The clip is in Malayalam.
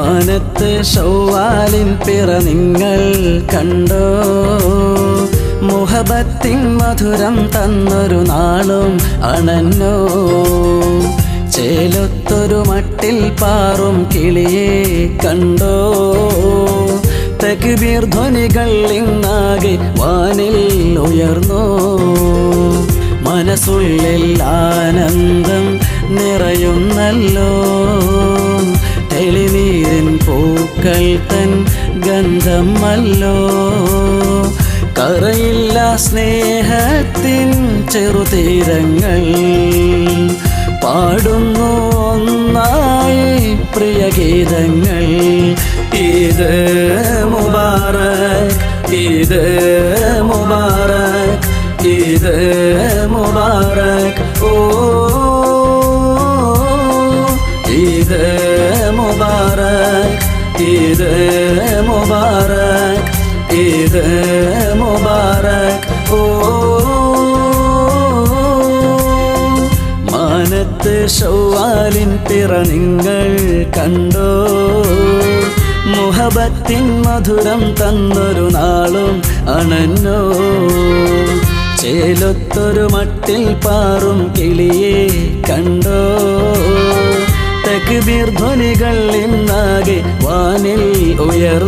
മാനത്ത് ശൗവാലിൻ പിറ നിങ്ങൾ കണ്ടോ? മുഹബത്തിൻ മധുരം തന്നൊരു നാളും അണഞ്ഞോ? ചേലൊത്തൊരു മട്ടിൽ പാറും കിളിയെ കണ്ടോ? തക്ബീർ ധ്വനികൾ ഇന്നാകെ വാനിൽ ഉയർന്നോ? മനസ്സുള്ളിൽ ആനന്ദം നിറയുന്നല്ലോ. തെളിനീരിൻ പൂക്കൾ തൻ ഗന്ധമല്ലോ. കറയില്ല സ്നേഹത്തിൻ ചെറുതീരങ്ങൾ പാടുന്നു ഒന്നായി പ്രിയഗീതങ്ങൾ. ഈദ് മുബാറക്, ഈദ് മുബാറക്, ഈദ് മുബാറക്. ഓ ഈദ് മുബാറക്, ഈദ് മുബാറക്, ഈദ് മുബാറക്. ഓ മാനത്ത് ശൗവാലിൻ പിറ നിങ്ങൾ കണ്ടോ? മുഹബത്തിൻ മധുരം തന്നൊരു നാളും അണഞ്ഞോ? ചേലൊത്തൊരു മട്ടിൽ പാറും കിളിയെ കണ്ടോ? തക്ബീർ ധ്വനികൾ ഇന്നാകെ വാനിൽ ഉയർന്നു.